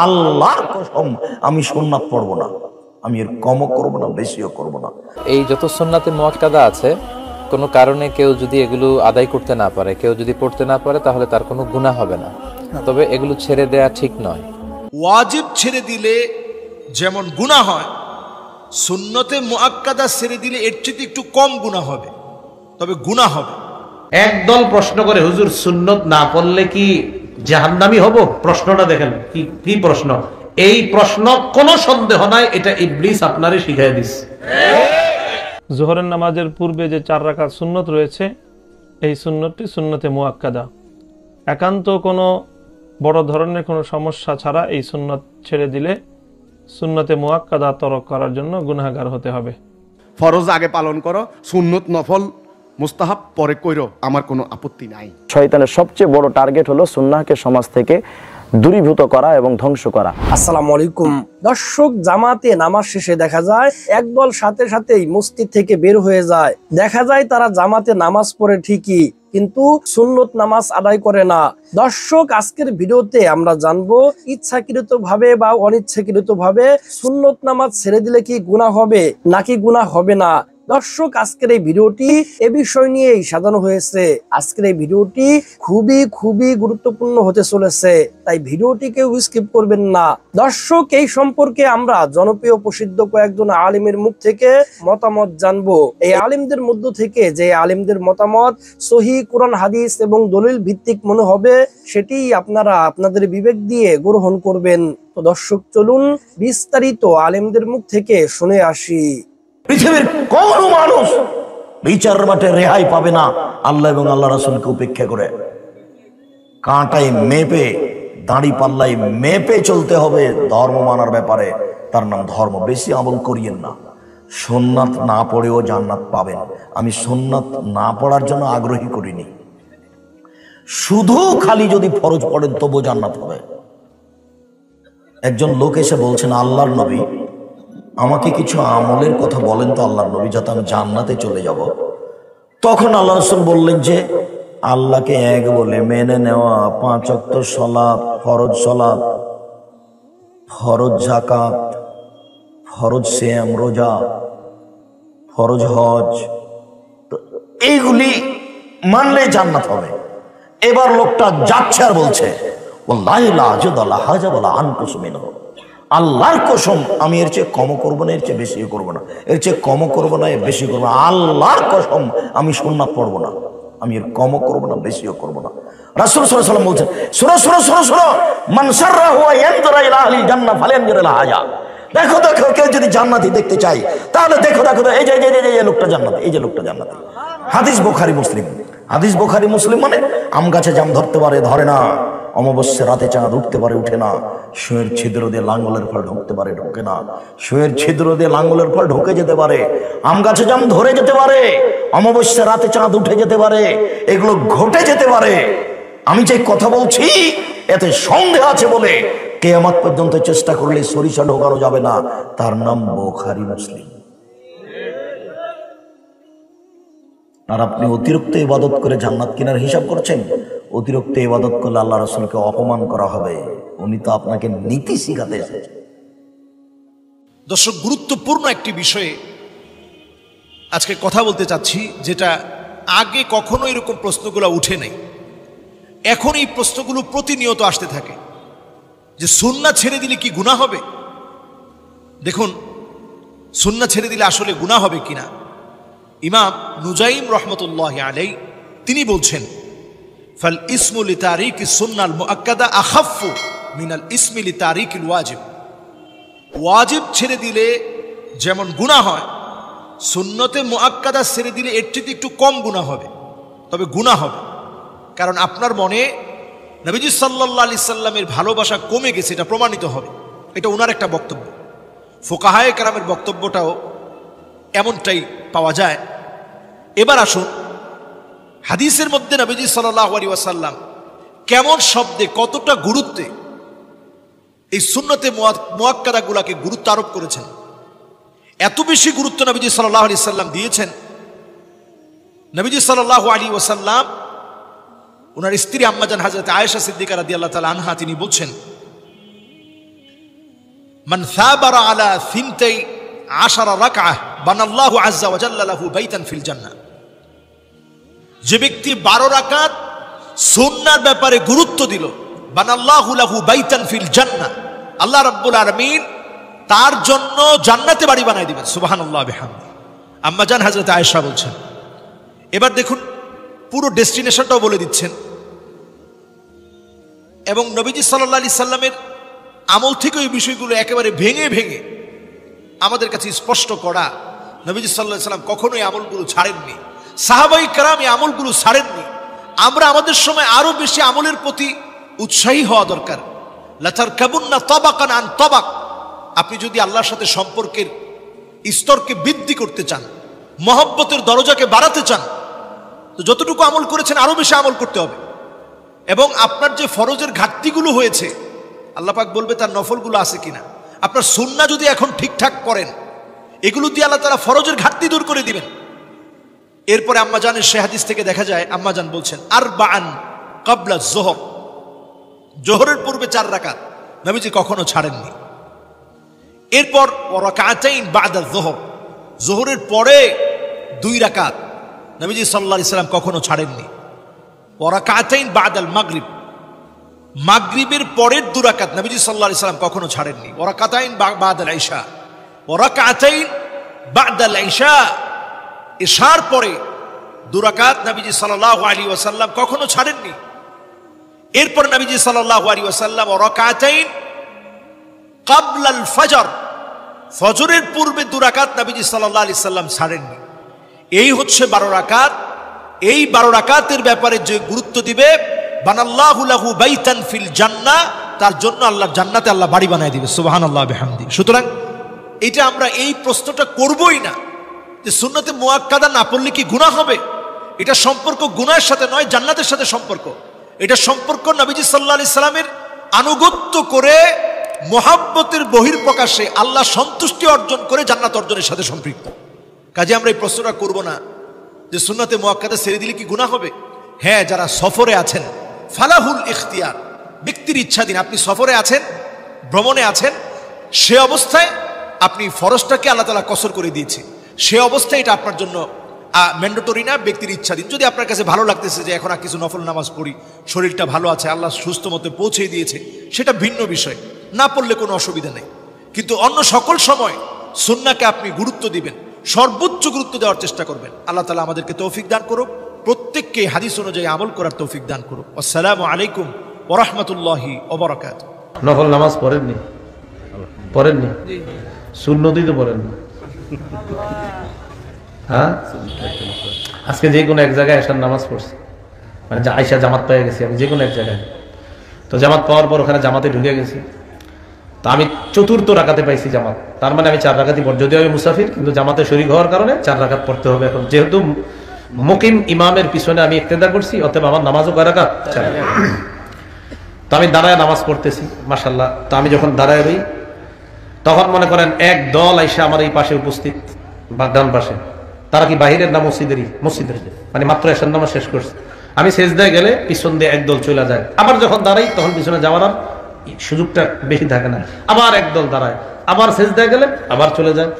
আল্লাহর কসম আমি সুন্নাত পড়বো না, আমি এর কমও করবো না বেশিও করবো না। এই যত সুন্নাতে মুআক্কাদা আছে, কোনো কারণে কেউ যদি এগুলো আদায় করতে না পারে, কেউ যদি পড়তে না পারে, তাহলে তার কোনো গুনাহ হবে না। তবে এগুলো ছেড়ে দেয়া ঠিক নয়। ওয়াজিব ছেড়ে দিলে যেমন গুনাহ হয়, সুন্নতে মুআক্কাদা ছেড়ে দিলে এর চেয়ে একটু কম গুনাহ হবে, তবে গুনাহ হবে। একদল প্রশ্ন করে, হুজুর সুন্নত না পড়লে কি জাহান্নামী হব? প্রশ্নটা দেখেন কি প্রশ্ন। এই প্রশ্ন কোনো সন্দেহ নাই, এটা ইবলিস আপনারে শিখাই দিস। জোহরের নামাজের পূর্বে যে 4 রাকাত সুন্নত রয়েছে, এই সুন্নতটি সুন্নতে মুআক্কাদা। একান্ত কোনো বড় ধরনের কোনো সমস্যা ছাড়া এই সুন্নত ছেড়ে দিলে সুন্নতে মুআক্কাদা তরক করার জন্য গুনাহগার হতে হবে। ফরজ আগে পালন করো, সুন্নত নফল মুস্তাহাব পরে কইরো, আমার কোনো আপত্তি নাই। শয়তানের সবচেয়ে বড় টার্গেট হলো সুন্নাহকে সমাজ থেকে দূরীভূত করা এবং ধ্বংস করা। আসসালামু আলাইকুম দর্শক, জামাতে নামাজ শেষে দেখা যায় একদল সাথে সাথেই মসজিদ থেকে বের হয়ে যায়। দেখা যায় তারা জামাতে নামাজ পড়ে ঠিকই, কিন্তু সুন্নত নামাজ আদায় করে না। দর্শক, আজকের ভিডিওতে আমরা জানবো ইচ্ছাকৃত ভাবে বা অনিচ্ছাকৃত ভাবে সুন্নত নামাজ ছেড়ে দিলে কি গুনাহ হবে নাকি গুনাহ হবে না। দর্শক, আজকের এই ভিডিওটি এ বিষয় নিয়েই সাজানো হয়েছে। আজকের এই ভিডিওটি খুবই গুরুত্বপূর্ণ হতে চলেছে, তাই ভিডিওটি কেউ স্কিপ করবেন না। দর্শক, এই সম্পর্কে আমরা জনপ্রিয় প্রসিদ্ধ কয়েকজন আলিমের মুখ থেকে মতামত জানবো। এই আলিমদের মধ্য থেকে যে আলিমদের মতামত সহিহ কোরআন হাদিস এবং দলিল ভিত্তিক মনে হবে, সেটি আপনারা আপনাদের বিবেক দিয়ে গ্রহণ করবেন। তো দর্শক, চলুন বিস্তারিত আলিমদের মুখ থেকে শুনে আসি। পৃথিবীর কোন মানুষ বিচার মাঠে রেহাই পাবে না আল্লাহ এবং আল্লাহ রাসূলকে উপেক্ষা করে। কাঁটায় মেপে, দাড়ি পাল্লাই মেপে চলতে হবে ধর্ম মানার ব্যাপারে। তার নাম ধর্ম। বেশি আমল করিয়েন না। সুন্নাত না পড়েও জান্নাত পাবেন। আমি সুন্নাত না পড়ার জন্য আগ্রহী করিনি, শুধু খালি যদি ফরজ পড়েন তবু জান্নাত হবে। একজন লোক এসে বলছেন, আল্লাহর নবী আমাকে কিছু আমলের কথা বলেন তো আল্লাহর নবী, যাতে আমি জান্নাতে চলে যাব। তখন আল্লাহ রাসূল বললেন যে আল্লাহকে এক বলে মেনে নেওয়া, 5 ওয়াক্ত সালাত, ফরজ সালাত, ফরজ যাকাত, ফরজ সিয়াম রোজা, ফরজ হজ, এইগুলি মানলে জান্নাত হবে। এবার লোকটা যাচ্ছে আর বলছে, ওয়াল্লাহি লা আজদা হাজা ওয়ালা আনকুস মিনহু, আল্লাহর কসম আমি এর চেয়ে কম করবো না, এর চেয়ে বেশিও করবো না, এর চেয়ে কম করবো না, এর বেশি করবো না। আল্লাহর কসম আমি সুন্নাত পড়বো না, আমি এর কমও করবো না বেশিও করবো না। রাসূল সাল্লাল্লাহু আলাইহি ওয়াসাল্লাম বলছেন, শোনো মান সাররাহু ইয়ানজুরা ইলা আহলিল জান্নাহ ফালয়ানজুর ইলা হাজা। দেখো কেউ যদি জান্নাতি দেখতে চাই তাহলে দেখো এই যে লোকটা জান্নাতি, এই যে লোকটা জান্নাতি। হাদিস বুখারী মুসলিম। হাদিস বুখারী মুসলিম মানে আম গাছে জাম ধরতে পারে, ধরে না। অমাবস্যা রাতে চাঁদ উঠতে পারে, উঠে না। শুয়ের ছিদ্র দিয়ে লাঙ্গলের ফল ঢুকতে পারে, ঢোকে না। শুয়ের ছিদ্র দিয়ে লাঙ্গলের ফল ঢুকে যেতে পারে। আম গাছে জাম ধরে যেতে পারে। অমাবস্যা রাতে চাঁদ উঠে যেতে পারে। এগুলো ঘটে যেতে পারে। আমি যে কথা বলছি এতে সন্দেহ আছে বলে কিয়ামত পর্যন্ত চেষ্টা করলে সরিষা ঢোকানো যাবে না। তার নাম বুখারী মুসলিম। আর আপনি অতিরিক্ত ইবাদত করে জান্নাত কেনার হিসাব করছেন। অতিরিক্ত ইবাদত করলে আল্লাহ রাসূলকে অপমান করা হবে। উনি তো আপনাকে নীতি শিখাতে এসেছেন। দর্শক, গুরুত্বপূর্ণ একটি বিষয়ে আজকে কথা বলতে চাচ্ছি, যেটা আগে কখনো এরকম প্রশ্নগুলো উঠে নাই। এখন এই প্রশ্নগুলো প্রতিনিয়ত আসতে থাকে যে সুন্নাত ছেড়ে দিলে কি গুনাহ হবে। দেখুন, সুন্নাত ছেড়ে দিলে আসলে গুনাহ হবে কিনা। ইমাম নুজাইম রাহমাতুল্লাহি আলাইহি তিনি বলছেন, ফাল ইসমু লিতারিকি সুন্নাল মুআক্কাদা আখাফফু মিনাল ইসমি লিতারিকিল ওয়াজিব। ওয়াজিব ছেড়ে দিলে যেমন গুনাহ হয়, সুন্নতে মুআক্কাদা ছেড়ে দিলে এর চেয়ে একটু কম গুনাহ হবে, তবে গুনাহ হবে। কারণ আপনার মনে নবীজি সাল্লাল্লাহু আলাইহি সাল্লামের ভালোবাসা কমে গেছে, এটা প্রমাণিত হবে। এটা ওনার একটা বক্তব্য। ফুকাহায়ে কেরামের বক্তব্যটাও এমনটাই পাওয়া যায়। এবার আসুন, হাদিসের মধ্যে নবীজি সাল্লাল্লাহু আলাইহি ওয়াসাল্লাম কেমন শব্দে, কতটা গুরুত্বে এই সুন্নতে মুআক্কাদাগুলোকে গুরুত্ব আরোপ করেছেন। এত বেশি গুরুত্ব নবীজি সাল্লাল্লাহু আলাইহি সাল্লাম দিয়েছেন। নবীজি সাল্লাল্লাহু আলাইহি ওয়াসাল্লাম ওনার স্ত্রী আম্মাজান হযরত আয়েশা সিদ্দিকা রাদিয়াল্লাহু তাআলা আনহা তিনি বলছেন, মান সাবারা আলা সিনতাই আশারা রাকআহ বানাল্লাহু আযজা ওয়া জাল্লা লাহু বাইতান ফিল জান্নাহ। যে ব্যক্তি 12 রাকাত সুন্নাহর ব্যাপারে গুরুত্ব দিল, বানাল্লাহু লাহু বাইতান ফিল জান্নাহ, আল্লাহ রাব্বুল আলামিন তার জন্য জান্নাতে বাড়ি বানায় দিবেন। সুবহানাল্লাহ বিহামদি। আম্মা জান হযরত আয়েশা বলছেন। এবার দেখুন পুরো ডেস্টিনেশনটাও বলে দিচ্ছেন, এবং নবীজি সাল্লাল্লাহু আলাইহি সাল্লামের আমল থেকে এই বিষয়গুলো একেবারে ভেঙে ভেঙে আমাদের কাছে স্পষ্ট করা। নবীজি সাল্লাল্লাহু আলাইহি সাল্লাম কখনোই আমলগুলো ছাড়েননি, সাহাবায়ে কেরাম এই আমলগুলো ছাড়েননি। আমরা আমাদের সময় আরো বেশি আমলের প্রতি উৎসাহী হওয়া দরকার। লাতারকাবুন্না তাবাকান আন তাবাক। আপনি যদি আল্লাহর সাথে সম্পর্কের স্তরকে বৃদ্ধি করতে চান, মহব্বতের দরজাকে বাড়াতে চান, তো যতটুকু আমল করেছেন আরো বেশি আমল করতে হবে। এবং আপনার যে ফরজের ঘাটতিগুলো হয়েছে, আল্লাহ পাক বলবে তার নফলগুলো আছে কিনা। আপনার সুন্নাহ যদি এখন ঠিকঠাক করেন, এগুলো দিয়ে আল্লাহ তাআলা ফরজের ঘাটতি দূর করে দিবেন। এরপরে আম্মা জানের সে হাদিস থেকে দেখা যায়, আম্মা জান বলছেন আরবাআন ক্বাবলা যোহর, জোহরের পূর্বে 4 রাকাত নবীজি কখনো ছাড়েননি। এরপর রাকাতাইন বাদা যোহর, জোহরের পরে 2 রাকাত নবীজি সাল্লাল্লাহু আলাইহি সাল্লাম কখনো ছাড়েননি। রাকাতাইন বাদাল মাগরিব, মাগরিবের পরের 2 রাকাত নবীজি সাল্লাল্লাহু আলাইহি সাল্লাম কখনো ছাড়েননি। রাকাতাইন বাদাল ইশা, রাকাতাইন বাদাল ইশা, ইশার পরে 2 রাকাত নবীজি সাল্লাল্লাহু আলাইহি ওয়াসাল্লাম কখনো ছাড়েননি। এরপর নবীজি সাল্লাল্লাহু আলাইহি ওয়াসাল্লাম রাকাতাইন ক্বাবলাল ফজর, ফজরের পূর্বে 2 রাকাত নবীজি সাল্লাল্লাহু আলাইহি সাল্লাম ছাড়েননি। এই হচ্ছে 12 রাকাত। এই 12 রাকাতের ব্যাপারে যে গুরুত্ব দিবে, বানাল্লাহু লাহু বাইতান ফিল জান্নাহ, তার জন্য আল্লাহ জান্নাতে আল্লাহ বাড়ি বানায় দিবে। সুবহানাল্লাহ বিহামদি। সুতরাং এটা আমরা এই প্রশ্নটা করবই না যে সুন্নতে মুআক্কাদা না পড়লে কি গুনাহ হবে। এটা সম্পর্ক গুনাহের সাথে নয়, জান্নাতের সাথে সম্পর্ক। এটা সম্পর্ক নবীজি সাল্লাল্লাহু আলাইহি সাল্লামের আনুগত্য করে মুহাব্বতের বহির্প্রকাশে আল্লাহ সন্তুষ্টি অর্জন করে জান্নাত অর্জনের সাথে সম্পৃক্ত। কাজে আমরা এই প্রশ্নটা করব না যে সুন্নতে মুআক্কাদা ছেড়ে দিলে কি গুনাহ হবে। হ্যাঁ, যারা সফরে আছেন, ফালাহুল ইখতিয়ার, ব্যক্তির ইচ্ছাধীন। আপনি সফরে আছেন, ভ্রমণে আছেন, সে অবস্থায় আপনি ফরজটাকে আল্লাহ তাআলা কসর করে দিয়েছে, সে অবস্থায় এটা আপনার জন্য ম্যান্ডেটরি না, ব্যক্তির ইচ্ছাধীন। যদি আপনার কাছে ভালো লাগতেছে যে এখন আর কিছু নফল নামাজ পড়ি, শরীরটা ভালো আছে, আল্লাহ সুস্থ মতো পৌঁছে দিয়েছে, সেটা ভিন্ন বিষয়, না পড়লে কোনো অসুবিধা নেই। কিন্তু অন্য সকল সময় সুন্নাহকে আপনি গুরুত্ব দিবেন, সর্বোচ্চ গুরুত্ব দেওয়ার চেষ্টা করবেন। আল্লাহ তাআলা আমাদেরকে তৌফিক দান করুক, প্রত্যেককে হাদিস অনুযায়ী আমল করার তৌফিক দান করুক। আসসালামু আলাইকুম ওয়া রাহমাতুল্লাহি ওয়া বারাকাতুহু। নফল নামাজ পড়েননি? পড়েননি? সুন্নতই তো পড়েন না। হ্যাঁ, আজকে যে কোনো এক জায়গায় এসার নামাজ পড়ছি, মানে আইসা জামাত পেয়ে গেছি আমি যে কোনো এক জায়গায়। তো জামাত পাওয়ার পর ওখানে জামাতে ঢুকে গেছি, তো আমি 4র্থ রাকাতে পাইছি জামাত। তার মানে আমি 4 রাকাতই পড়ি, যদিও আমি মুসাফির, কিন্তু জামাতে শরীক হওয়ার কারণে 4 রাকাত পড়তে হবে। এখন যেহেতু মুকিম ইমামের পিছনে আমি ইক্তেদা করছি, অতএব আমার নামাজও কয় রাকাত? 4 রাকাত। তো আমি দাঁড়ায় নামাজ পড়তেছি, মাশাআল্লাহ। তো আমি যখন দাঁড়ায় রই, তখন মনে করেন এক দল আইসা আমার এই পাশে উপস্থিত, বা ডান পাশে। তারা কি বাহিরের না মসজিদেরই? মসজিদের, মানে মাত্র এসার নামাজ শেষ করছে। আমি সেজদায় গেলে পিছন দিয়ে একদল চলে যায়, আবার যখন দাঁড়াই তখন পিছনে যাওয়ার আর সুযোগটা বেশি থাকে না, আবার একদল দাঁড়ায়, আবার সেজদায় গেলে আবার চলে যায়।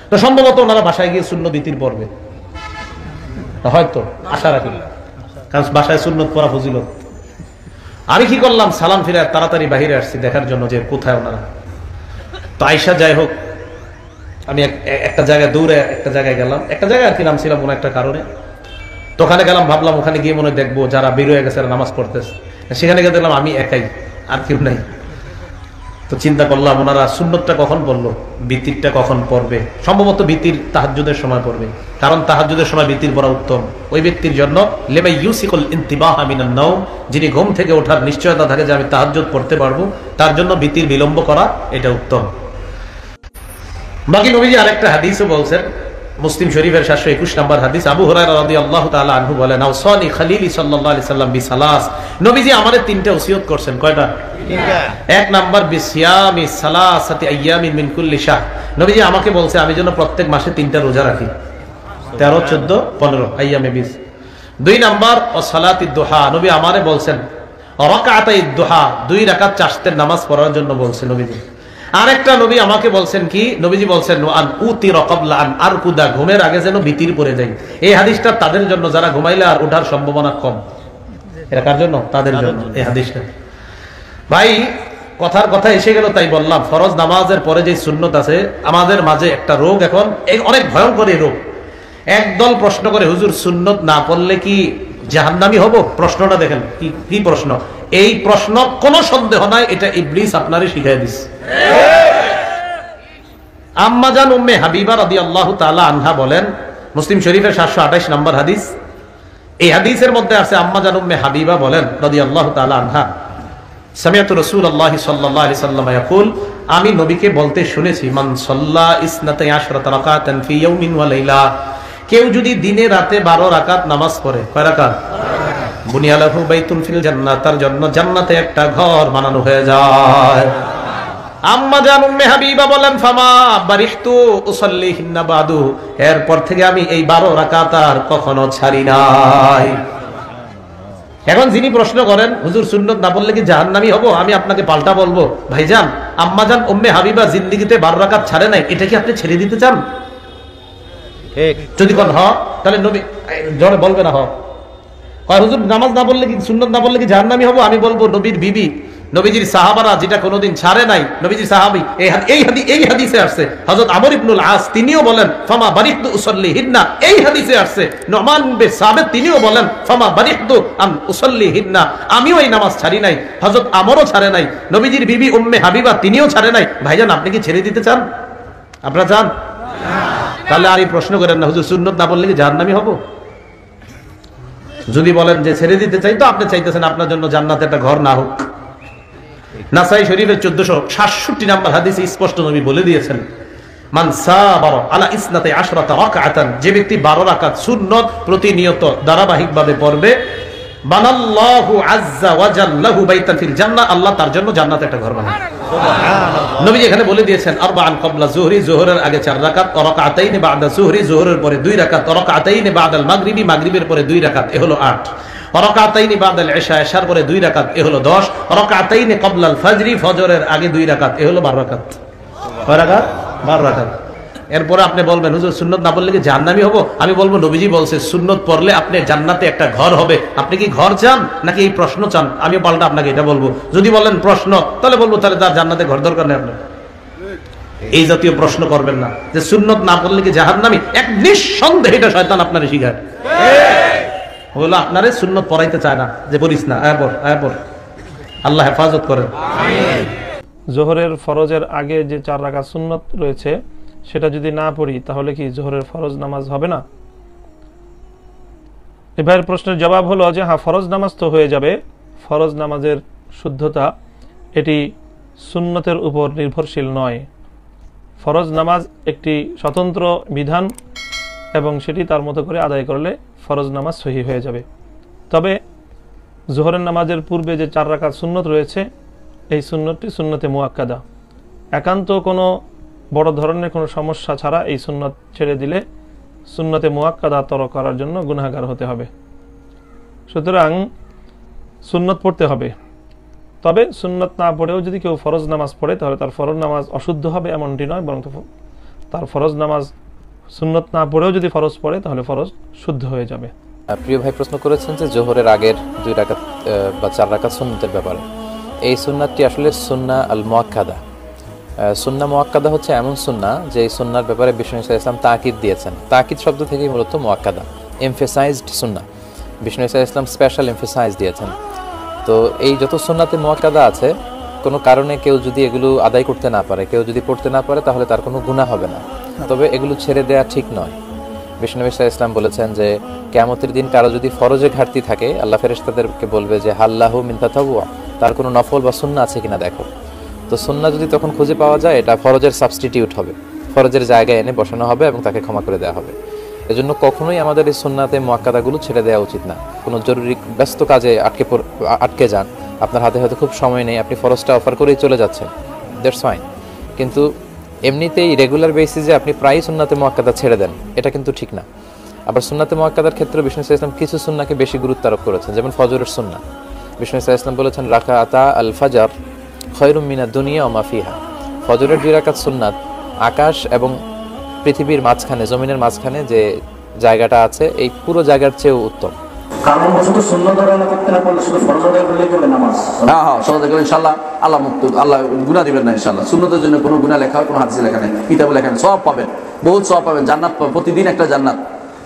তো সম্ভবত ওনারা বাসায় গিয়ে সুন্নত দিতির পড়বে, হয়তো আশা রাখি, কারণ বাসায় সুন্নত পড়া ফজিলত। আমি কি করলাম, সালাম ফিরে তাড়াতাড়ি বাহিরে আসছি দেখার জন্য যে কোথায় ওনারা। তো আইসা যাই হোক, আমি একটা জায়গায় দৌড়ে একটা জায়গায় গেলাম, একটা জায়গায় আর কি নামছিলাম কোনো একটা কারণে। তো ওখানে গেলাম, ভাবলাম ওখানে গিয়ে মনে দেখবো যারা বের হয়ে গেছে নামাজ পড়তেছে। সেখানে গিয়ে দেখলাম আমি একাই, আর কেউ নাই। তো চিন্তা করলাম ওনারা সুন্নতটা কখন পড়লো, বিতিরটা কখন পড়বে। সম্ভবত বিতির তাহাজ্জুদের সময় পড়বে, কারণ তাহাজ্জুদের সময় বিতির পড়া উত্তম ওই ব্যক্তির জন্য। লেমা ইউসিকুল ইনতিবাহ মিনান নাওম, যিনি ঘুম থেকে ওঠার নিশ্চয়তা থাকে যে আমি তাহাজ্জুদ পড়তে পারবো, তার জন্য বিতির বিলম্ব করা এটা উত্তম। বাকি নবীজি আরেকটা হাদিসও বলছেন, মুসলিম শরীফের 721 নম্বর হাদিস। আবু হুরায়রা রাদিয়াল্লাহু তাআলা আনহু বলেন, আওসানি খলিলি সাল্লাল্লাহু আলাইহি সাল্লাম বিসালাস, নবীজি আমারে 3টা ওসিয়ত করছেন। কয়টা? 1 নাম্বার বিসিয়ামি সালাসাতি আইয়ামিন মিন কুল্লি শাহর, নবীজি আমাকে বলছে আমি যেন প্রত্যেক মাসে 3টা রোজা রাখি, 13, 14, 15 আইয়ামে 20। 2 নাম্বার ও সালাতিদ দুহা, নবী আমারে বলছেন রাকাতাইদ দুহা, 2 রাকাত চাশতের নামাজ পড়ার জন্য বলছেন নবীজি। আরেকটা নবী আমাকে বলছেন কি, নবীজি বলছেন আন উতিরা ক্বাবলা আন আরকুদা, ঘুমের আগে যেন বিতির পড়ে যাই। এই হাদিসটা তাদের জন্য যারা ঘুমাইলে আর ওঠার সম্ভাবনা কম। এটা কার জন্য? তাদের জন্য এই হাদিসটা। ভাই কথার কথা এসে গেল, তাই বললাম ফরজ নামাজের পরে যে সুন্নত আছে, আমাদের মাঝে একটা রোগ এখন, অনেক ভয়ঙ্কর এই রোগ। একদল প্রশ্ন করে, হুজুর সুন্নত না পড়লে কি জাহান্নামী হব? প্রশ্নটা দেখেন কি প্রশ্ন। এই প্রশ্ন কোনো সন্দেহ নাই, এটা ইবলিস আপনারে শিখাই দিছে। আম্মাজান উম্মে হাবিবা রাদিয়াল্লাহু তাআলা আনহা বলেন, মুসলিম শরীফের 728 নম্বর হাদিস, এই হাদিসের মধ্যে আছে আম্মাজান উম্মে হাবিবা বলেন রাদিয়াল্লাহু তাআলা আনহা, সামিআতু রাসূলুল্লাহি সাল্লাল্লাহু আলাইহি ওয়াসাল্লাম ইয়াকুল, আমি নবীকে বলতে শুনেছি, মান সাল্লা ইসনাতাই আশরাতা রাকাতান ফি ইয়াউমিন ওয়া লাইলা, কেউ যদি দিনে রাতে 12 রাকাত নামাজ পড়ে, কয় রাকাত? বুনিয়া লাহু বাইতুন ফিল জান্নাহ, তার জন্য জান্নাতে একটা ঘর বানানো হয়ে যায়। আম্মা জান উম্মে হাবিবা বলেন, ফামা বারিহতু উসাল্লিহিন্না বাদু, এরপর থেকে আমি এই 12 রাকাত আর কখনো ছাড়ি নাই। এখন যিনি প্রশ্ন করেন, হুজুর সুন্নত না পড়লে কি জাহান্নামী হব, আমি আপনাকে পাল্টা বলবো, ভাইজান আম্মাজান উম্মে হাবিবা জিন্দেগিতে 12 রাকাত ছাড়ে নাই, এটা কি আপনি ছেড়ে দিতে চান? যদি কোন হ, তাহলে নবী জোরে বলবে না হ। কয় হুজুর নামাজ না পড়লে কি, সুন্নত না পড়লে কি জাহান্নামী হব? আমি বলবো নবীর বিবি, নবীজির সাহাবারা যেটা কোনোদিন ছাড়ে নাই, নবীজির সাহাবী এই হাদিসে আসছে, হযরত আমর ইবনুল আস তিনিও বলেন ফামা বারিহতু উসাল্লিহিন্না, এই হাদিসে আসছে নুমান বিন সাবিত তিনিও বলেন ফামা বারিহতু আন উসাল্লিহিন্না, আমিও এই নামাজ ছাড়ি নাই, হযরত আমরও ছাড়ে নাই, নবীজির বিবি উম্মে হাবিবা তিনিও ছাড়ে নাই। ভাইজান আপনি কি ছেড়ে দিতে চান? আপনারা চান? তাহলে আর এই প্রশ্ন করেন না, হুজুর সুন্নত না পড়লে কি জাহান্নামী হব? যদি বলেন যে ছেড়ে দিতে চাই, তো আপনি চাইতেছেন আপনার জন্য জান্নাতে একটা ঘর না হোক। নাসাই শরীফের 1467 নম্বর হাদিসে স্পষ্ট নবী বলে দিয়েছেন, মান সাবারা আলা ইসনাতি আশরাতা রাকাতান, যে ব্যক্তি 12 রাকাত সুন্নত প্রতিনিয়ত ধারাবাহিকভাবে পড়বে, বানাল্লাহু আযজা ওয়া জাল্লাহু বাইতান ফিল জান্নাহ, আল্লাহ তার জন্য জান্নাতে একটা ঘর বানাবেন। সুবহানাল্লাহ। নবী এখানে বলে দিয়েছেন আরবাআন ক্বাবলা যুহরি, যুহরের আগে 4 রাকাত, ওয়া রাকাতাইনি বা'দা যুহরি, যুহরের পরে 2 রাকাত, ওয়া রাকাতাইনি বা'দাল মাগরিবি, মাগরিবের পরে 2 রাকাত, এ হলো 8, ওয়া রাকাতাইনি বা'দাল ইশা, ইশার পরে 2 রাকাত, এ হলো 10, ওয়া রাকাতাইনি ক্বাবলাল ফাজরি, ফজরের আগে 2 রাকাত, এ হলো 12 রাকাত। কয় রাকাত? 12 রাকাত। এরপরে আপনি বলবেন হুজুর সুন্নত না পড়লে কি জাহান্নামী হব? আমি বলবো নবীজি বলছে সুন্নত পড়লে আপনি জান্নাতে একটা ঘর হবে। আপনি কি ঘর চান নাকি এই প্রশ্ন চান? আমি পাল্টা আপনাকে এটা বলবো, যদি বলেন প্রশ্ন, তাহলে বলবো তাহলে তার জান্নাতে ঘর দরকার নেই। আপনার এই জাতীয় প্রশ্ন করবেন না যে সুন্নত না পড়লে কি জাহান্নামী। এক নিঃসন্দেহে এটা শয়তান আপনারে শিখায়, হলো আপনারে সুন্নত পড়াইতে চায় না, যে পড়িস না, আয়াপর। আল্লাহ হেফাজত করেন। জোহরের ফরজের আগে যে 4 রাকাত সুন্নত রয়েছে, সেটা যদি না পড়ি তাহলে কি জোহরের ফরজ নামাজ হবে না? এবার প্রশ্নের জবাব হলো যে হ্যাঁ, ফরজ নামাজ তো হয়ে যাবে। ফরজ নামাজের শুদ্ধতা এটি সুন্নতের উপর নির্ভরশীল নয়। ফরজ নামাজ একটি স্বতন্ত্র বিধান এবং সেটি তার মতো করে আদায় করলে ফরজ নামাজ সহি হয়ে যাবে। তবে জোহরের নামাজের পূর্বে যে 4 রাকাত সুন্নত রয়েছে, এই সুন্নতটি সুন্নতে মুআক্কাদা। একান্ত কোনো বড় ধরনের কোনো সমস্যা ছাড়া এই সুন্নত ছেড়ে দিলে সুন্নতে মুআক্কাদা তরক করার জন্য গুনাহগার হতে হবে। সুতরাং সুন্নত পড়তে হবে। তবে সুন্নত না পড়েও যদি কেউ ফরজ নামাজ পড়ে তাহলে তার ফরজ নামাজ অশুদ্ধ হবে এমনটি নয়, বরং তার ফরজ নামাজ সুন্নত না পড়েও যদি ফরজ পড়ে তাহলে ফরজ শুদ্ধ হয়ে যাবে। প্রিয় ভাই প্রশ্ন করেছেন যে জোহরের আগের 2 রাকাত বা 4 রাকাত সুন্নতের ব্যাপারে। এই সুন্নাতটি আসলে সুন্নাহ আল মুআক্কাদা। সুন্নাহ মুআক্কাদা হচ্ছে এমন সুন্নাহ যে এই সুন্নাহর ব্যাপারে বিষ্ণু ইসা ইসলাম তাকিদ দিয়েছেন। তাকিদ শব্দ থেকেই মূলত মুআক্কাদা, এমফেসাইজড সুন্নাহ। বিষ্ণু ইসা ইসলাম স্পেশাল এমফেসাইজ দিয়েছেন। তো এই যত সুন্নাতে মুআক্কাদা আছে, কোনো কারণে কেউ যদি এগুলো আদায় করতে না পারে, কেউ যদি পড়তে না পারে, তাহলে তার কোনো গুনাহ হবে না। তবে এগুলো ছেড়ে দেওয়া ঠিক নয়। বিষ্ণু ইসা ইসলাম বলেছেন যে কিয়ামতের দিন কারো যদি ফরজে ঘাটতি থাকে, আল্লাহ ফেরেশতাদেরকে বলবে যে হাল্লাহু মিন তাতাওয়া, তার কোনো নফল বা সুন্নাহ আছে কিনা দেখো। তো সুন্নাহ যদি তখন খুঁজে পাওয়া যায়, এটা ফরজের সাবস্টিটিউট হবে, ফরজের জায়গায় এনে বসানো হবে এবং তাকে ক্ষমা করে দেওয়া হবে। এজন্য কখনোই আমাদের এই সুন্নাতে মুআক্কাদাগুলো ছেড়ে দেওয়া উচিত না। কোনো জরুরি ব্যস্ত কাজে আটকে যান, আপনার হাতে হয়তো খুব সময় নেই, আপনি ফরজটা অফার করেই চলে যাচ্ছেন, দ্যাটস ফাইন। কিন্তু এমনিতেই রেগুলার বেসিসে আপনি প্রায় সুন্নাতে মুআক্কাদা ছেড়ে দেন, এটা কিন্তু ঠিক না। আবার সুন্নাতে মুআক্কাদার ক্ষেত্রে বিষ্ণু ইসলাম কিছু সুন্নাহকে বেশি গুরুত্ব আরোপ করেছেন, যেমন ফজরের সুন্নাহ। বিষ্ণু ইসলাম বলেছেন রাকাতা আল ফাজর খায়রুম মিনাদ দুনিয়া ওয়া মা ফিহা। ফজরের 2 রাকাত সুন্নাত আকাশ এবং পৃথিবীর মাঝখানে, জমিনের মাঝখানে যে জায়গাটা আছে, এই পুরো জায়গার চেয়েও উত্তম। কারণ শুধু সুন্নাত আদায় করতে না পারলে শুধু ফরজ আদায় করলেই হবে নামাজ। হ্যাঁ, সহজ করে ইনশাআল্লাহ আল্লাহ মুক্ত, আল্লাহ গুনাহ দিবেন না ইনশাআল্লাহ। সুন্নতের জন্য কোনো গুনাহ লেখা হয়, কোনো হাদিসে লেখা নেই, কিতাবে লেখা নেই। সওয়াব পাবেন, বহুত সওয়াব পাবেন, জান্নাত পাবেন, প্রতিদিন একটা জান্নাত,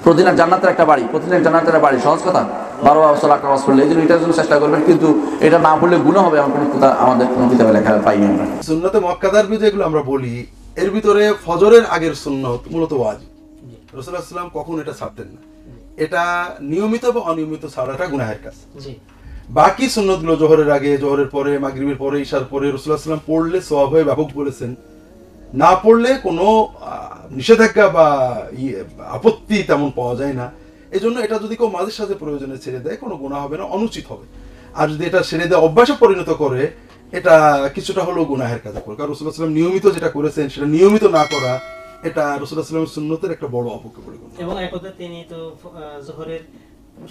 প্রতিদিন জান্নাতের একটা বাড়ি, প্রতিদিন জান্নাতের একটা বাড়ি। সহজ কথা, 12 বছর আকাশ পড়লে, এই জন্য এটার জন্য চেষ্টা করবেন। কিন্তু এটা না পড়লে গুনাহ হবে এমন কোনো কথা আমাদের কোনো কিতাবে লেখা পাইনি আমরা। সুন্নতে মুআক্কাদার যেগুলো আমরা বলি, এর ভিতরে ফজরের আগের সুন্নত মূলত ওয়াজিব। রাসূলুল্লাহ সাল্লাল্লাহু আলাইহি ওয়াসাল্লাম কখনো এটা ছাড়তেন না। এটা নিয়মিত বা অনিয়মিত ছাড়াটা গুনাহের কাজ। বাকি সুন্নতগুলো জোহরের আগে, জোহরের পরে, মাগরিবের পরে, ইশার পরে রাসূলুল্লাহ সাল্লাল্লাহু আলাইহি ওয়াসাল্লাম পড়লে সওয়াব হয়, ব্যাপক বলেছেন। না পড়লে কোনো নিষেধাজ্ঞা বা আপত্তি তেমন পাওয়া যায় না। এই জন্য এটা যদি কেউ মাঝে সাথে প্রয়োজনে ছেড়ে দেয়, কোনো গুনাহ হবে না, অনুচিত হবে। আর যদি এটা ছেড়ে দেয়, অভ্যাসে পরিণত করে, এটা কিছুটা হলেও গুনাহের কাজ করে। কারণ রাসূলুল্লাহ সাল্লাল্লাহু আলাইহি ওয়াসাল্লাম নিয়মিত যেটা করেছেন, সেটা নিয়মিত না করা, এটা রাসূলুল্লাহ সাল্লাল্লাহু আলাইহি ওয়াসাল্লামের সুন্নতের একটা বড় অপকর্ম বলে। এবং একদা তিনি তো যোহরের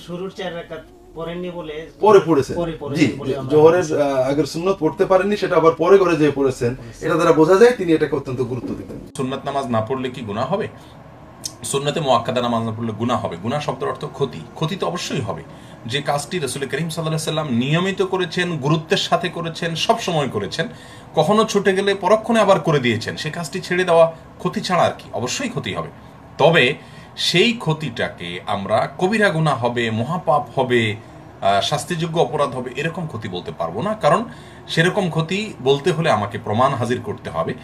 শুরুর 4 রাকাত পড়েননি বলে পরে পড়েছেন। জি, জোহরের আগের সুন্নত পড়তে পারেননি, সেটা আবার পরে ঘরে যেয়ে পড়েছেন। এটা দ্বারা বোঝা যায় তিনি এটাকে অত্যন্ত গুরুত্ব দিতেন। সুন্নাত নামাজ না পড়লে কি গুনাহ হবে? সুন্নতে মুআক্কাদা নামাজ না পড়লে গুনাহ হবে। গুনাহ শব্দের অর্থ ক্ষতি। ক্ষতি তো অবশ্যই হবে। যে কাজটি রাসূল করিম সাল্লাল্লাহু আলাইহি সাল্লাম নিয়মিত করেছেন, গুরুত্বের সাথে করেছেন, সব সময় করেছেন, কখনো ছুটে গেলে পরক্ষণে আবার করে দিয়েছেন, সে কাজটি ছেড়ে দেওয়া ক্ষতি ছাড়া আর কি, অবশ্যই ক্ষতি হবে। তবে সেই ক্ষতিটাকে আমরা কবিরা গুনাহ হবে, মহাপাপ হবে, শাস্তিযোগ্য অপরাধ হবে, এরকম ক্ষতি বলতে পারবো না। কারণ সেরকম ক্ষতি বলতে হলে আমাকে প্রমাণ হাজির করতে হবে।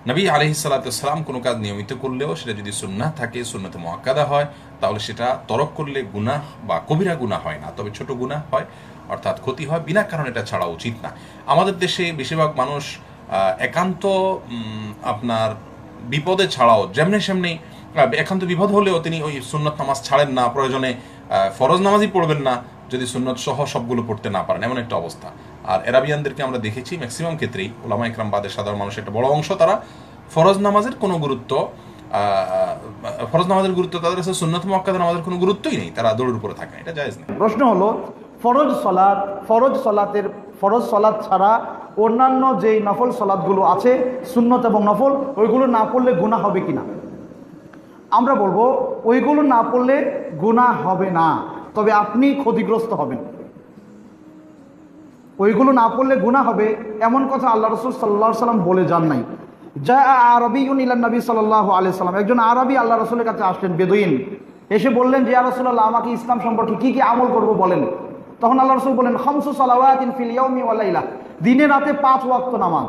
নবী আলাইহিস সালাতু ওয়াস সালাম কোনো কাজ নিয়মিত করলেও সেটা যদি সুন্নাহ থাকে, সুন্নতে মুআক্কাদা হয়, তাহলে সেটা তরক করলে গুনাহ বা কবিরা গুনাহ হয় না, তবে ছোট গুনাহ হয়, অর্থাৎ ক্ষতি হয়। বিনা কারণে এটা ছাড়া উচিত না। আমাদের দেশে বেশিরভাগ মানুষ একান্ত আপনার বিপদে ছাড়াও, যেমনি সেমনি একান্ত বিপদ হলেও তিনি ওই সুন্নত নামাজ ছাড়েন না, প্রয়োজনে ফরজ নামাজই পড়বেন না যদি সুন্নত সহ সবগুলো পড়তে না পারেন, এমন একটা অবস্থা। আর এরাবিয়ানদেরকে আমরা দেখেছি ম্যাক্সিমাম ক্ষেত্রেই, ওলামা ইকরাম বাদে সাধারণ মানুষের একটা বড় অংশ, তারা ফরজ নামাজের কোনো গুরুত্ব, ফরজ নামাজের গুরুত্ব তাদের কাছে সুন্নত মুআক্কাদা নামাজের কোনো গুরুত্বই নেই, তারা দৌড়ের উপরে থাকে, এটা জায়েজ না। প্রশ্ন হলো, ফরজ সলাত ছাড়া অন্যান্য যেই নফল সলাতগুলো আছে, সুন্নত এবং নফল, ওইগুলো না পড়লে গুনাহ হবে কিনা? আমরা বলবো ওইগুলো না পড়লে গুনাহ হবে না, তবে আপনি ক্ষতিগ্রস্ত হবেন। ওইগুলো না পড়লে গুনাহ হবে এমন কথা আল্লাহ রাসূল সাল্লাল্লাহু আলাইহি সাল্লাম বলে যান নাই। যা আরবিয়ুন ইলান নবী সাল্লাল্লাহু আলাইহি সাল্লাম, একজন আরবি আল্লাহ রাসূলের কাছে আসলেন, বেদুইন, এসে বললেন যে ইয়া রাসূলুল্লাহ, আমাকে ইসলাম সম্পর্কে কি কি আমল করব বলেন। তখন আল্লাহ রাসূল বলেন, খামসু সালাওয়াতিন ফিল ইয়াউমি ওয়া লাইলা, দিনে রাতে 5 ওয়াক্ত নামাজ।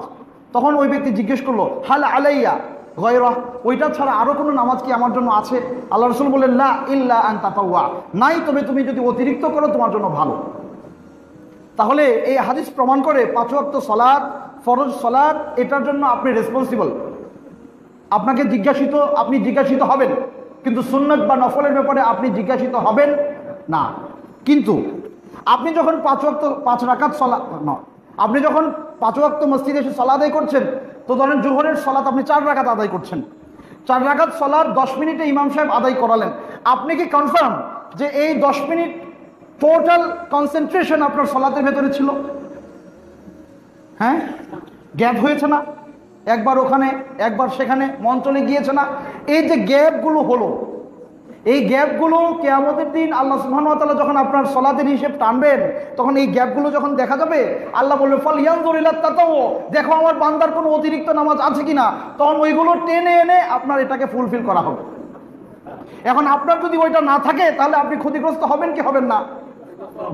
তখন ওই ব্যক্তি জিজ্ঞেস করলো, হাল আলাইয়া গায়রা, ওইটা ছাড়া আরো কোনো নামাজ কি আমার জন্য আছে? আল্লাহ রাসূল বললেন, লা ইল্লা আন তাতাওয়া, নাই, তবে তুমি যদি অতিরিক্ত করো তোমার জন্য ভালো। তাহলে এই হাদিস প্রমাণ করে 5 ওয়াক্ত সালাত, ফরজ সালাত, এটার জন্য আপনি রেসপন্সিবল, আপনি জিজ্ঞাসিত হবেন, কিন্তু সুন্নত বা নফলের ব্যাপারে আপনি জিজ্ঞাসিত হবেন না। কিন্তু আপনি যখন 5 রাকাত সালাত, আপনি যখন 5 ওয়াক্ত মসজিদে এসে সালাত আদায় করছেন, তো ধরেন জোহরের সালাত আপনি 4 রাকাত আদায় করছেন, 4 রাকাত সালাত 10 মিনিটে ইমাম সাহেব আদায় করালেন, আপনি কি কনফার্ম যে এই 10 মিনিট টোটাল কনসেন্ট্রেশন আপনার সালাতের ভেতরে ছিল? হ্যাঁ, গ্যাপ হয়েছে না? একবার ওখানে, একবার সেখানে, মন চলে গিয়েছে না? এই যে গ্যাপগুলো হলো, এই গ্যাপগুলো কিয়ামতের দিন আল্লাহ সুবহানাহু ওয়া তাআলা যখন আপনার সালাতের হিসাব টানবেন, তখন এই গ্যাপগুলো যখন দেখা যাবে, আল্লাহ বলবে, ফাল ইয়ানজুর ইলা তাতাও, দেখো আমার বান্দার কোনো অতিরিক্ত নামাজ আছে কিনা। তখন ওইগুলো টেনে এনে আপনার এটাকে ফুলফিল করা হবে। এখন আপনার যদি ওইটা না থাকে, তাহলে আপনি ক্ষতিগ্রস্ত হবেন কি হবেন না?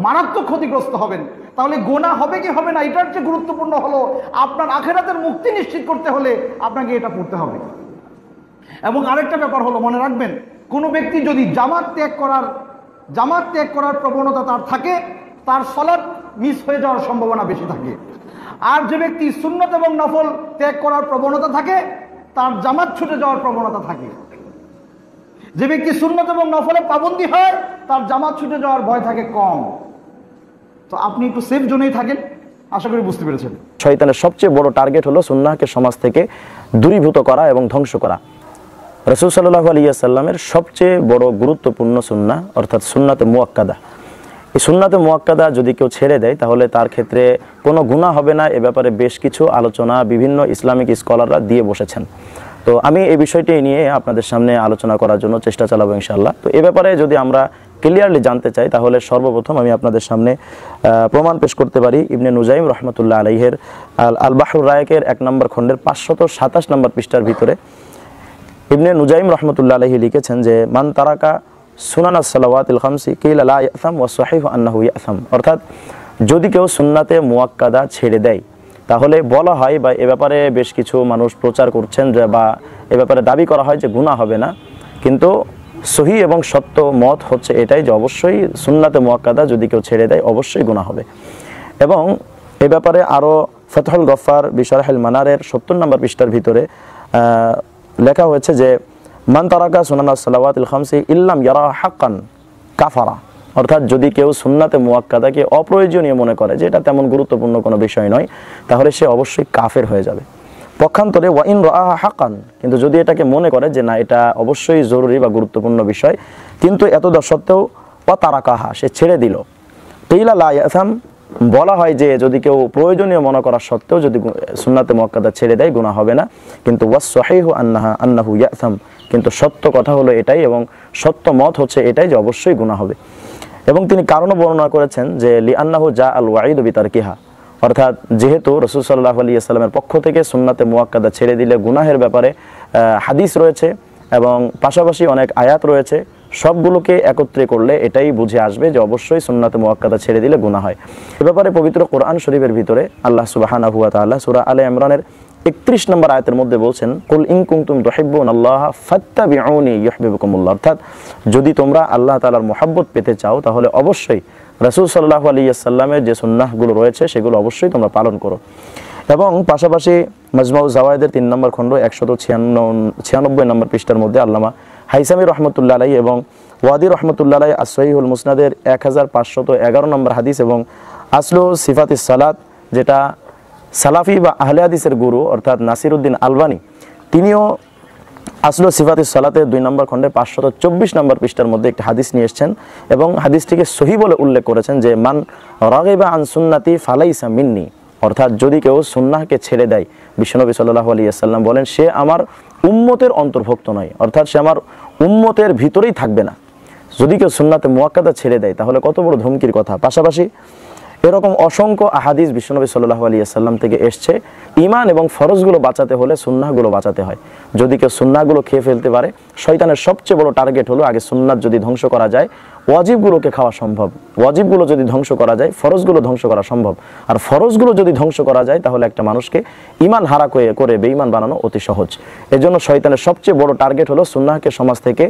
মারাত্মক ক্ষতিগ্রস্ত হবেন। তাহলে গুনাহ হবে কি হবে না, এটার চেয়ে গুরুত্বপূর্ণ হলো আপনার আখিরাতের মুক্তি নিশ্চিত করতে হলে আপনাকে এটা পড়তে হবে। এবং আরেকটা ব্যাপার হলো, মনে রাখবেন, কোনো ব্যক্তি যদি জামাত ত্যাগ করার প্রবণতা তার থাকে, তার সালাত মিস হয়ে যাওয়ার সম্ভাবনা বেশি থাকে। আর যে ব্যক্তি সুন্নত এবং নফল ত্যাগ করার প্রবণতা থাকে, তার জামাত ছুটে যাওয়ার প্রবণতা থাকে। যে ব্যক্তি সুন্নত এবং নফলে পাবন্দী হয়, তার জামাত ছুটে যাওয়ার ভয় থাকে কম। তো আপনি একটু সেফ জোনেই থাকেন, আশা করি বুঝতে পেরেছেন। শয়তানের সবচেয়ে বড় টার্গেট হলো সুন্নাহকে সমাজ থেকে দূরীভূত করা এবং ধ্বংস করা। রাসূল সাল্লাল্লাহু আলাইহি ওয়াসাল্লামের সবচেয়ে বড় গুরুত্বপূর্ণ সুন্নাহ অর্থাৎ সুন্নাতে মুআক্কাদা, এই সুন্নাতে মুআক্কাদা যদি কেউ ছেড়ে দেয় তাহলে তার ক্ষেত্রে কোনো গুনাহ হবে না, এ ব্যাপারে বেশ কিছু আলোচনা বিভিন্ন ইসলামিক স্কলাররা দিয়ে বসেছেন। তো আমি এই বিষয়টি নিয়ে আপনাদের সামনে আলোচনা করার জন্য চেষ্টা চালাবো ইনশাআল্লাহ। তো এ ব্যাপারে যদি আমরা ক্লিয়ারলি জানতে চাই তাহলে সর্বপ্রথম আমি আপনাদের সামনে প্রমাণ পেশ করতে পারি ইবনে নুজাইম রহমতুল্লাহ আলাইহের আল বাহরুর রায়কের 1 নম্বর খণ্ডের 527 নম্বর পৃষ্ঠার ভিতরে ইবনে নুজাইম রহমতুল্লাহ আলাইহি লিখেছেন যে মান তারাকা সুনানাস সালাওয়াতিল খামসি কিলা লা ইয়াসাম ওয়া সহিহু আন্নাহু ইয়াসাম, অর্থাৎ যদি কেউ সুন্নাতে মুআক্কাদা ছেড়ে দেয় তাহলে বলা হয় বা এ ব্যাপারে বেশ কিছু মানুষ প্রচার করছেন যে বা এ ব্যাপারে দাবি করা হয় যে গুনাহ হবে না, কিন্তু সহি এবং সত্য মত হচ্ছে এটাই যে অবশ্যই সুন্নাতে মুআক্কাদা যদি কেউ ছেড়ে দেয় অবশ্যই গুনাহ হবে। এবং এ ব্যাপারে আরও ফতহুল গফফার বিশরহুল মানারের 70 নম্বর পৃষ্ঠার ভিতরে লেখা হয়েছে যে মান তারাকা সুনানাস সালাওয়াতিল খামসি ইল্লাম ইয়ারা হাক্কান কাফারা, অর্থাৎ যদি কেউ সুন্নাতে মুআক্কাদাকে অপ্রয়োজনীয় মনে করে যে এটা তেমন গুরুত্বপূর্ণ কোনো বিষয় নয় তাহলে সে অবশ্যই কাফের হয়ে যাবে। পক্ষান্তরে ওয়া ইন রাআহা হাক্কান, কিন্তু যদি এটাকে মনে করে যে না এটা অবশ্যই জরুরি বা গুরুত্বপূর্ণ বিষয় কিন্তু এতদা সত্ত্বেও ওয়া তারাকাহা, সে ছেড়ে দিল, কিলা লা ইয়াসাম, বলা হয় যে যদি কেউ প্রয়োজনীয় মনে করা সত্ত্বেও যদি সুন্নাতে মুআক্কাদা ছেড়ে দেয় গুনাহ হবে না, কিন্তু ওয়াস সহিহু আন্নাহু ইয়াসাম, কিন্তু সত্য কথা হলো এটাই এবং সত্য মত হচ্ছে এটাই যে অবশ্যই গুনাহ হবে। এবং তিনি কারণও বর্ণনা করেছেন যে লিআন্নাহু জা আল ওয়াঈদু বিতারকিহা, অর্থাৎ যেহেতু রাসূল সাল্লাল্লাহু আলাইহি ওয়াসাল্লামের পক্ষ থেকে সুন্নাতে মুআক্কাদা ছেড়ে দিলে গুনাহের ব্যাপারে হাদিস রয়েছে এবং পাশাপাশি অনেক আয়াত রয়েছে, সবগুলোকে একত্রে করলে এটাই বুঝে আসবে যে অবশ্যই সুন্নাতে মুআক্কাদা ছেড়ে দিলে গুনাহ হয়। এ ব্যাপারে পবিত্র কোরআন শরীফের ভিতরে আল্লাহ সুবহানাহু ওয়া তাআলা সূরা আলে ইমরানের 31 নম্বর আয়াতের মধ্যে বলছেন কুল ইন কুনতুম তুহিব্বুনাল্লাহ ফাত্তাবিউনি ইউহিব্বুকুমুল্লাহ, অর্থাৎ যদি তোমরা আল্লাহ তাআলার মুহাব্বত পেতে চাও তাহলে অবশ্যই রাসূল সাল্লাল্লাহু আলাইহি ওয়াসাল্লামের যে সুন্নাহগুলো রয়েছে সেগুলো অবশ্যই তোমরা পালন করো। এবং পাশাপাশি মাজমাউ জাওয়ায়েদের 3 নম্বর খণ্ড 196 নম্বর পৃষ্ঠার মধ্যে আল্লামা হাইসামি রহমতুল্লাহ আলাইহি এবং ওয়াদি রহমতুল্লাহ আলাইহি as-সহিহুল মুসনাদের 1511 নম্বর হাদিস এবং আসলু সিফাতিস সালাত, যেটা সালাফি বা আহলে হাদিসের গুরু অর্থাৎ নাসিরউদ্দিন আলবানী তিনিও আসলু সিফাতিস সালাতের 2 নম্বর খণ্ডে 524 নম্বর পৃষ্ঠার মধ্যে একটি হাদিস নিয়ে এসেছেন এবং হাদিসটিকে সহিহ বলে উল্লেখ করেছেন যে মান রাগিবা আন সুন্নতি ফালাইসা মিন্নি, অর্থাৎ যদি কেউ সুন্নাহকে ছেড়ে দেয় বিশ্বনবী সাল্লাল্লাহু আলাইহি ওয়াসাল্লাম বলেন সে আমার উম্মতের অন্তর্ভুক্ত নয়, অর্থাৎ সে আমার উম্মতের ভিতরেই থাকবে না। যদি কেউ সুন্নাতে মুআক্কাদা ছেড়ে দেয় তাহলে কত বড় ধমকির কথা। পাশাপাশি এরকম অসংখ্য আহাদিস বিশ্বনবী সাল্লাল্লাহু আলাইহি ওয়াসাল্লাম থেকে এসছে ঈমান এবং ফরজগুলো বাঁচাতে হলে সুন্নাহগুলো বাঁচাতে হয়। যদি কেউ সুন্নাহগুলো খেয়ে ফেলতে পারে, শয়তানের সবচেয়ে বড় টার্গেট হলো আগে সুন্নাত যদি ধ্বংস করা যায় ওয়াজিবগুলোকে খাওয়া সম্ভব, ওয়াজিবগুলো যদি ধ্বংস করা যায় ফরজগুলো ধ্বংস করা সম্ভব, আর ফরজগুলো যদি ধ্বংস করা যায় তাহলে একটা মানুষকে ঈমান হারা করে বেঈমান বানানো অতি সহজ। এজন্য শয়তানের সবচেয়ে বড় টার্গেট হলো সুন্নাহকে সমাজ থেকে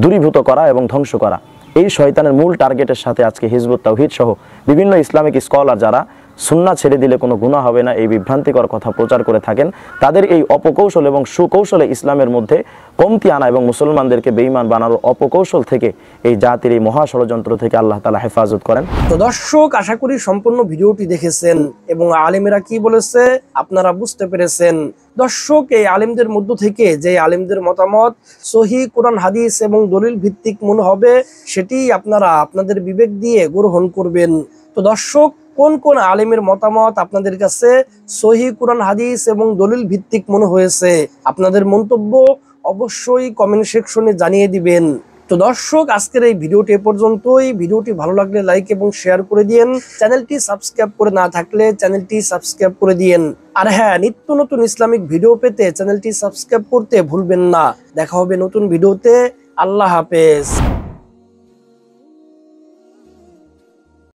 দূরীভূত করা এবং ধ্বংস করা। এই শয়তানের মূল টার্গেটের সাথে আজকে হিজবুত তাওহীদ সহ বিভিন্ন ইসলামিক স্কলার যারা সুন্নাহ ছেড়ে দিলে কোনো গুনাহ হবে না এই বিভ্রান্তিকর কথা প্রচার করে থাকেন, তাদের এই অপকৌশল এবং সুকৌশলে ইসলামের মধ্যে কমতি আনা এবং মুসলমানদেরকে বেঈমান বানানোর অপকৌশল থেকে এই জাতির এই মহা ষড়যন্ত্র থেকে আল্লাহ তাআলা হেফাজত করেন। তো দর্শক, আশা করি সম্পূর্ণ ভিডিওটি দেখেছেন এবং আলেমেরা কি বলেছে আপনারা বুঝতে পেরেছেন। দর্শক, এই আলেমদের মধ্য থেকে যে আলেমদের মতামত সহিহ কোরআন হাদিস এবং দলিল ভিত্তিক মনে হবে সেটি আপনারা আপনাদের বিবেক দিয়ে গ্রহণ করবেন। তো দর্শক, কোন কোন আলেমের মতামত আপনাদের কাছে সহিহ কোরআন হাদিস এবং দলিল ভিত্তিক মনে হয়েছে আপনাদের মন্তব্য অবশ্যই কমেন্ট সেকশনে জানিয়ে দিবেন। তো দর্শক, আজকের এই ভিডিওটি এ পর্যন্তই। ভিডিওটি ভালো লাগলে লাইক এবং শেয়ার করে দিন। চ্যানেলটি সাবস্ক্রাইব করে না থাকলে চ্যানেলটি সাবস্ক্রাইব করে দিন। আর হ্যাঁ, নিত্য নতুন ইসলামিক ভিডিও পেতে চ্যানেলটি সাবস্ক্রাইব করতে ভুলবেন না। দেখা হবে নতুন ভিডিওতে। আল্লাহ হাফেজ।